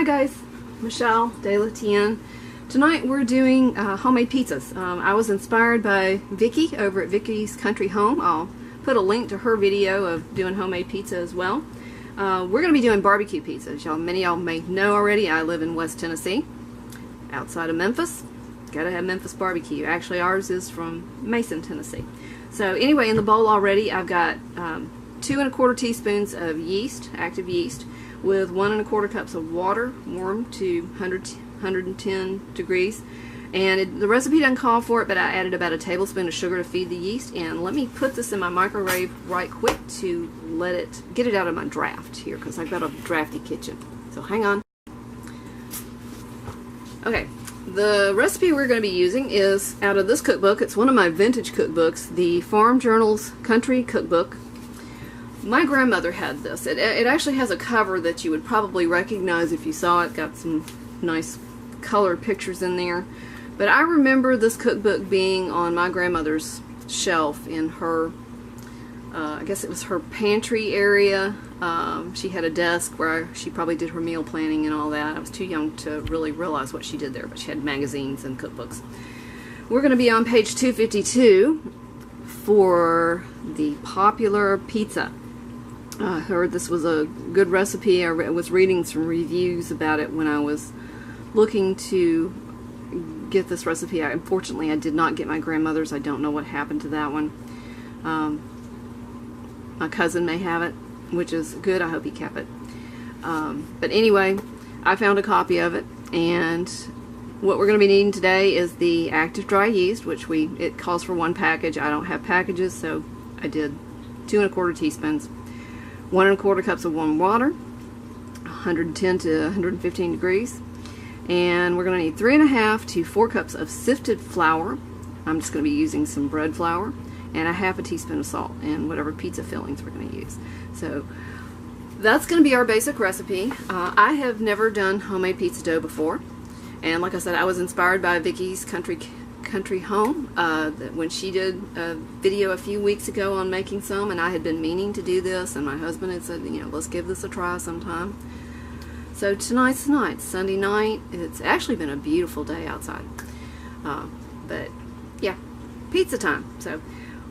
Hi guys, Michelle de la Tienne. Tonight we're doing homemade pizzas. I was inspired by Vicky over at Vicky's Country Home. I'll put a link to her video of doing homemade pizza as well. We're going to be doing barbecue pizzas. Many of y'all may know already, I live in West Tennessee, outside of Memphis. Gotta have Memphis barbecue. Actually, ours is from Mason, Tennessee. So anyway, in the bowl already, I've got 2 1/4 teaspoons of yeast, active yeast, with 1 1/4 cups of water, warm to 110 degrees. And the recipe doesn't call for it, but I added about a tablespoon of sugar to feed the yeast. And let me put this in my microwave right quick to get it out of my draft here, because I've got a drafty kitchen. So hang on. Okay, the recipe we're going to be using is out of this cookbook. It's one of my vintage cookbooks, the Farm Journal's Country Cookbook. My grandmother had this. It actually has a cover that you would probably recognize if you saw it. Got some nice colored pictures in there. But I remember this cookbook being on my grandmother's shelf in her, I guess it was her pantry area. She had a desk where she probably did her meal planning and all that. I was too young to really realize what she did there, but she had magazines and cookbooks. We're going to be on page 252 for the popular pizza. I heard this was a good recipe. I was reading some reviews about it when I was looking to get this recipe. Unfortunately, I did not get my grandmother's. I don't know what happened to that one. My cousin may have it, which is good. I hope he kept it. But anyway, I found a copy of it, and what we're going to be needing today is the active dry yeast, which it calls for 1 package. I don't have packages, so I did 2 1/4 teaspoons. 1 1/4 cups of warm water, 110 to 115 degrees, and we're going to need 3 1/2 to 4 cups of sifted flour. I'm just going to be using some bread flour, and 1/2 teaspoon of salt, and whatever pizza fillings we're going to use. So that's going to be our basic recipe. I have never done homemade pizza dough before, and like I said, I was inspired by Vicky's Country Home when she did a video a few weeks ago on making some, and I had been meaning to do this, and my husband had said, let's give this a try sometime. So tonight's the night, Sunday night. It's actually been a beautiful day outside, but yeah, pizza time. So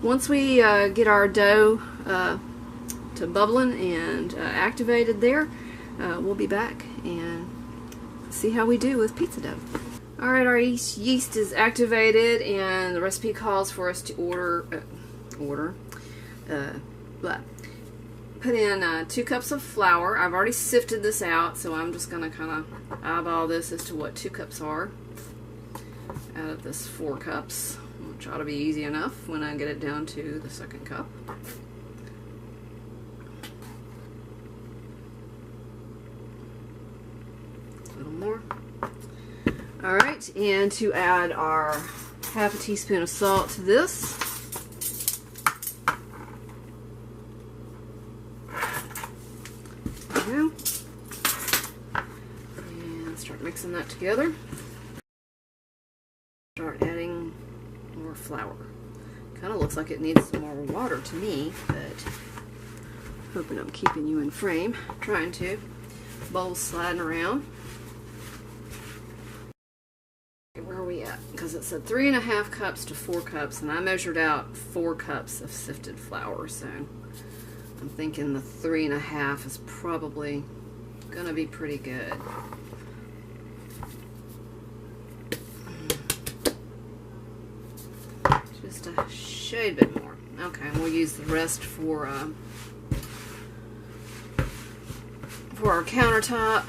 once we get our dough to bubbling and activated there, we'll be back and see how we do with pizza dough. Alright, our yeast is activated, and the recipe calls for us to put in 2 cups of flour. I've already sifted this out, so I'm just going to kind of eyeball this as to what 2 cups are out of this 4 cups, which ought to be easy enough when I get it down to the 2nd cup. A little more. Alright, and to add our 1/2 teaspoon of salt to this. There we go. And start mixing that together. Start adding more flour. Kind of looks like it needs some more water to me, but hoping I'm keeping you in frame. Trying to. Bowl's sliding around. Where are we at? Because it said 3 1/2 cups to 4 cups, and I measured out 4 cups of sifted flour, so I'm thinking the 3 1/2 is probably going to be pretty good. Just a shade bit more. Okay, and we'll use the rest for our countertop.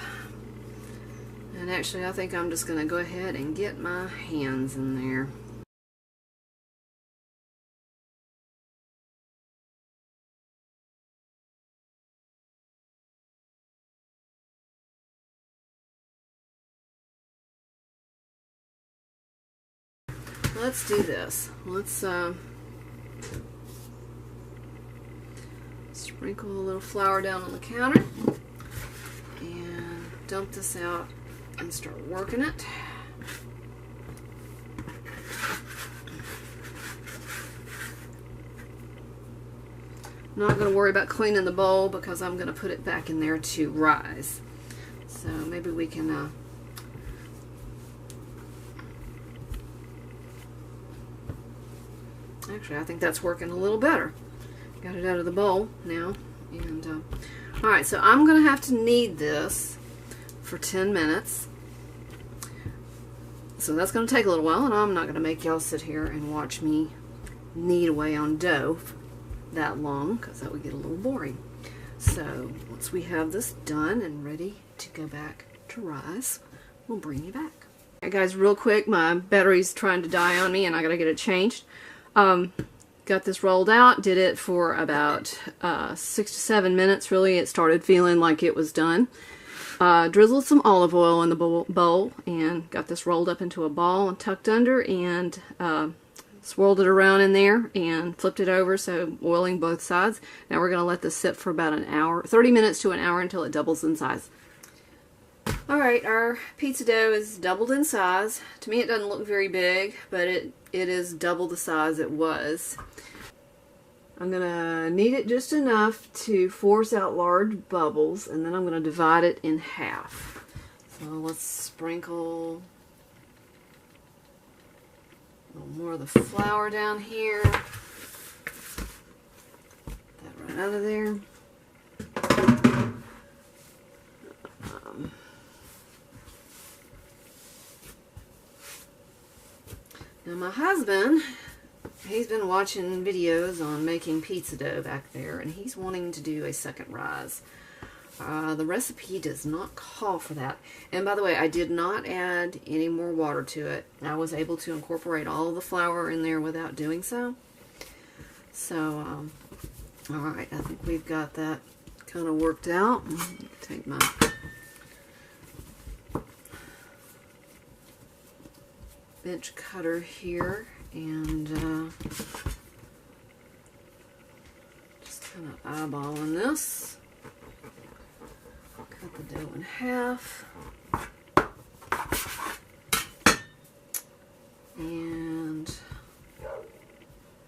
And actually, I think I'm just going to go ahead and get my hands in there. Let's do this. Let's sprinkle a little flour down on the counter and dump this out and start working it. I'm not going to worry about cleaning the bowl because I'm going to put it back in there to rise. So maybe we can actually, I think that's working a little better. Got it out of the bowl now. And alright, so I'm going to have to knead this for 10 minutes. So that's going to take a little while, and I'm not going to make y'all sit here and watch me knead away on dough that long, because that would get a little boring. So once we have this done and ready to go back to rise, we'll bring you back. Alright guys, real quick, my battery's trying to die on me and I got to get it changed. Got this rolled out, did it for about 6 to 7 minutes really. It started feeling like it was done. Drizzled some olive oil in the bowl and got this rolled up into a ball and tucked under, and swirled it around in there and flipped it over, so oiling both sides. Now we're going to let this sit for about an hour, 30 minutes to an hour, until it doubles in size. Alright, our pizza dough is doubled in size. To me it doesn't look very big, but it is double the size it was. I'm going to knead it just enough to force out large bubbles, and then I'm going to divide it in half. So let's sprinkle a little more of the flour down here. Get that right out of there. Now my husband, he's been watching videos on making pizza dough back there, and he's wanting to do a second rise. The recipe does not call for that. And by the way, I did not add any more water to it. I was able to incorporate all of the flour in there without doing so. So, alright, I think we've got that kind of worked out. Take my bench cutter here and just kind of eyeballing this. Cut the dough in half. And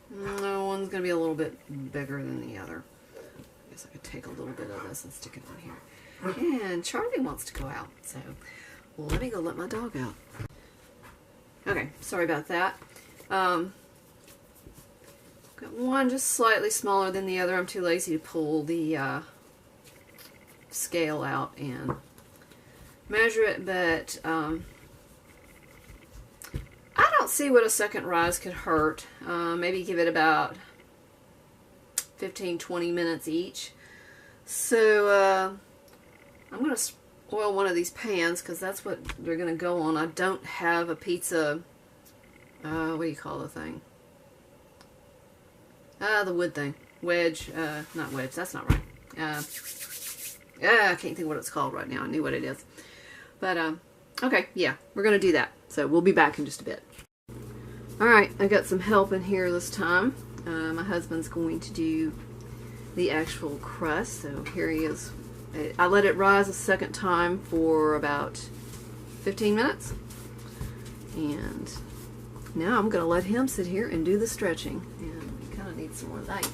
no, one's going to be a little bit bigger than the other. I guess I could take a little bit of this and stick it on here. And Charlie wants to go out, so let me go let my dog out. Okay, sorry about that. Got one just slightly smaller than the other. I'm too lazy to pull the scale out and measure it, but I don't see what a second rise could hurt. Maybe give it about 15-20 minutes each. So I'm going to oil one of these pans because that's what they're going to go on. I don't have a pizza, what do you call the thing? The wood thing. Wedge, not wedge, that's not right. I can't think what it's called right now. I knew what it is. But, okay, yeah, we're going to do that. So we'll be back in just a bit. Alright, I got some help in here this time. My husband's going to do the actual crust, so here he is. I let it rise a second time for about 15 minutes. And now I'm going to let him sit here and do the stretching. And we kind of need some more light.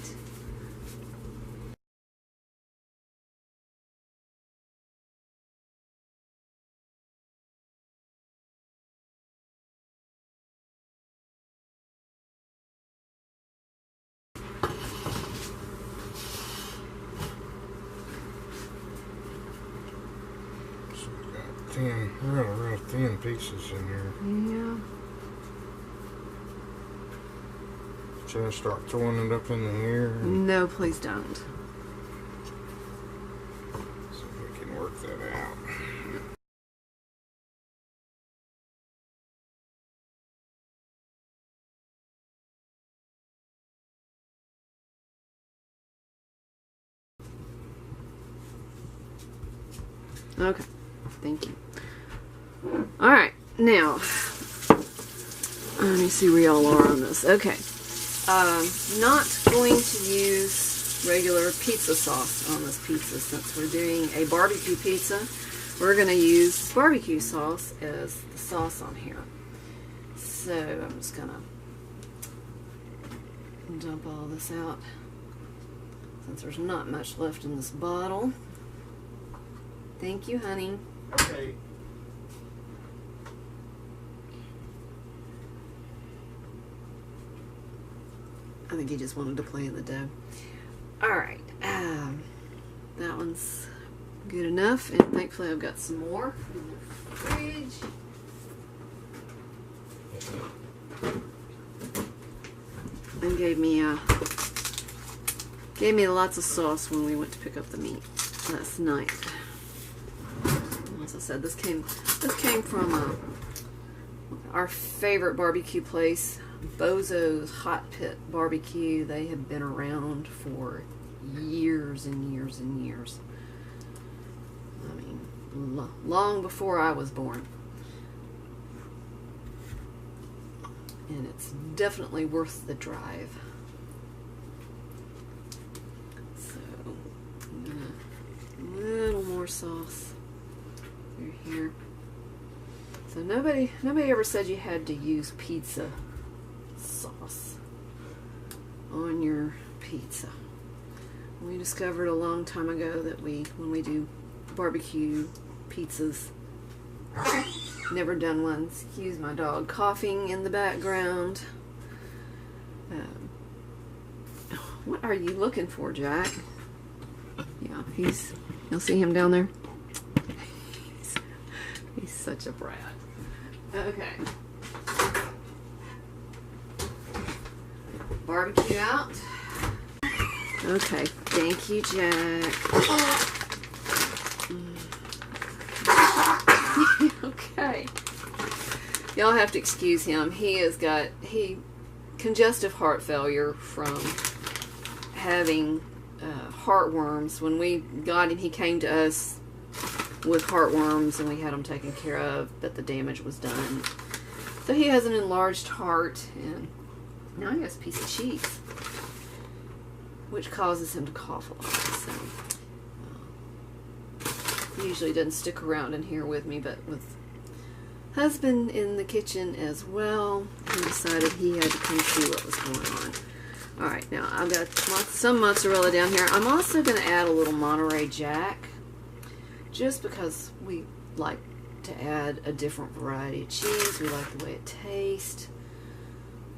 Thin, real thin pieces in here. Yeah. Should I start throwing it up in the air? No, please don't. See if we can work that out. Okay, thank you. Alright, now, let me see where y'all are on this. Okay, not going to use regular pizza sauce on this pizza since we're doing a barbecue pizza. We're going to use barbecue sauce as the sauce on here. So I'm just going to dump all this out since there's not much left in this bottle. Thank you, honey. Okay. I think he just wanted to play in the dough. Alright, that one's good enough, and thankfully I've got some more in the fridge. And gave me lots of sauce when we went to pick up the meat last night. As I said, this came from our favorite barbecue place, Bozo's Hot Pit Barbecue. They have been around for years and years and years. I mean, long before I was born. And it's definitely worth the drive. So, I'm gonna, a little more sauce through here. So nobody ever said you had to use pizza sauce on your pizza. We discovered a long time ago that when we do barbecue pizzas, never done one. Excuse my dog coughing in the background. What are you looking for, Jack? Yeah, you'll see him down there. He's such a brat. Okay. Barbecue out. Okay, thank you, Jack. Okay. Y'all have to excuse him. He has got congestive heart failure from having heartworms. When we got him, he came to us with heartworms, and we had him taken care of, but the damage was done. So he has an enlarged heart, and now he has a piece of cheese, which causes him to cough a lot. So he usually doesn't stick around in here with me, but with husband in the kitchen as well, he decided he had to come see what was going on. Alright, now I've got some mozzarella down here. I'm also going to add a little Monterey Jack, just because we like to add a different variety of cheese. We like the way it tastes.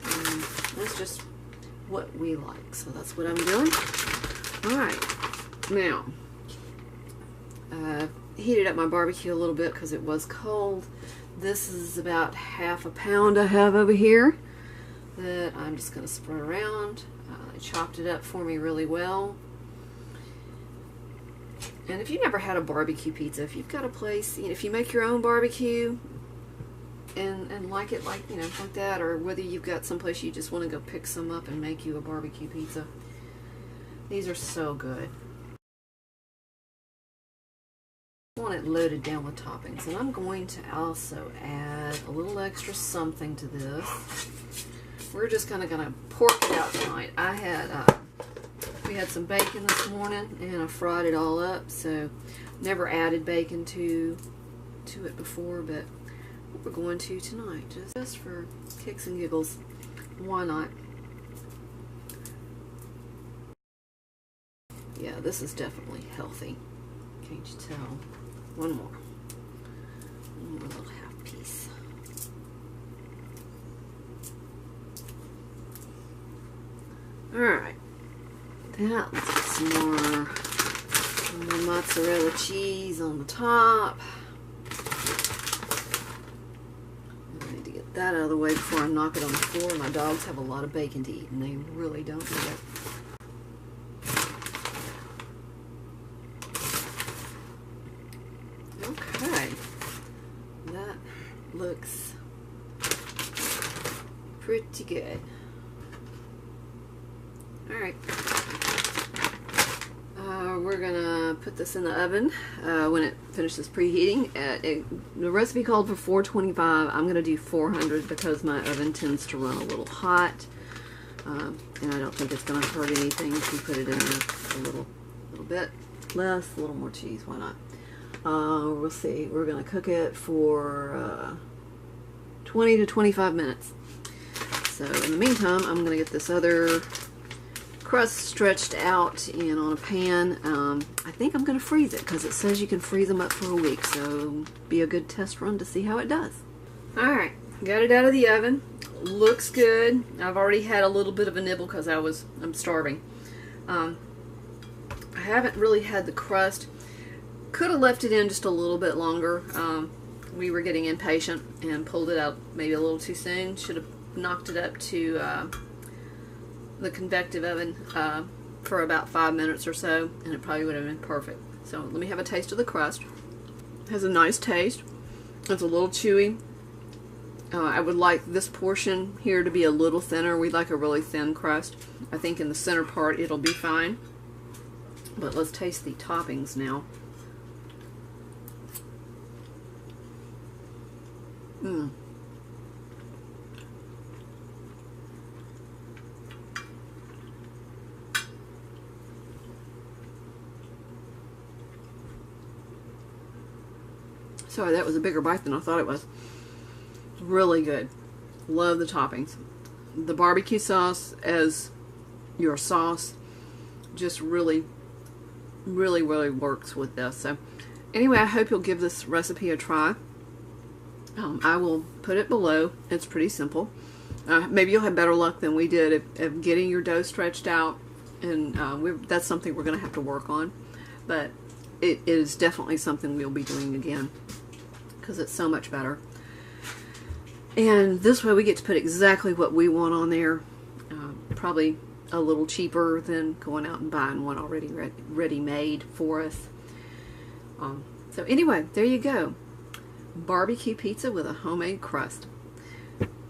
And that's just what we like. So that's what I'm doing. Alright, now heated up my barbecue a little bit because it was cold. This is about half a pound I have over here that I'm just going to spread around. I chopped it up for me really well. And if you've never had a barbecue pizza, if you've got a place, if you make your own barbecue and like it like that, or whether you've got someplace you just want to go pick some up and make you a barbecue pizza, these are so good. I want it loaded down with toppings, and I'm going to also add a little extra something to this. We're just kind of going to pork it out tonight. We had some bacon this morning, and I fried it all up, so never added bacon to it before, but we're going to tonight, just for kicks and giggles. Why not? Yeah, this is definitely healthy. Can't you tell? One more little half piece. Alright. That, let's get some more mozzarella cheese on the top. I need to get that out of the way before I knock it on the floor. My dogs have a lot of bacon to eat, and they really don't need it. Okay. That looks pretty good. Alright. We're gonna put this in the oven when it finishes preheating. The recipe called for 425. I'm gonna do 400 because my oven tends to run a little hot, and I don't think it's gonna hurt anything if you put it in a little bit less, a little more cheese. Why not? We'll see. We're gonna cook it for 20 to 25 minutes. So in the meantime, I'm gonna get this other crust stretched out and on a pan. I think I'm going to freeze it because it says you can freeze them up for a week, so be a good test run to see how it does. Alright, got it out of the oven. Looks good. I've already had a little bit of a nibble because I'm starving. I haven't really had the crust. Could have left it in just a little bit longer. We were getting impatient and pulled it out maybe a little too soon. Should have knocked it up to the convective oven for about 5 minutes or so, and it probably would have been perfect. So let me have a taste of the crust. It has a nice taste. It's a little chewy. I would like this portion here to be a little thinner. We like a really thin crust. I think in the center part it'll be fine. But let's taste the toppings now. Sorry, that was a bigger bite than I thought it was. Really good. Love the toppings. The barbecue sauce as your sauce just really works with this. So anyway, I hope you'll give this recipe a try. I will put it below. It's pretty simple. Maybe you'll have better luck than we did of getting your dough stretched out, and that's something we're going to have to work on. But it is definitely something we'll be doing again because it's so much better. And this way we get to put exactly what we want on there. Probably a little cheaper than going out and buying one already ready made for us. So anyway, there you go. Barbecue pizza with a homemade crust.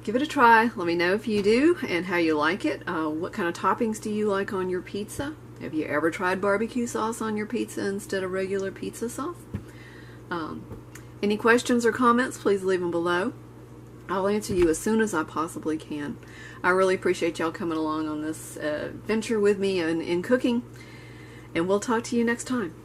Give it a try. Let me know if you do and how you like it. What kind of toppings do you like on your pizza? Have you ever tried barbecue sauce on your pizza instead of regular pizza sauce? Any questions or comments, please leave them below. I'll answer you as soon as I possibly can. I really appreciate y'all coming along on this venture with me in cooking, and we'll talk to you next time.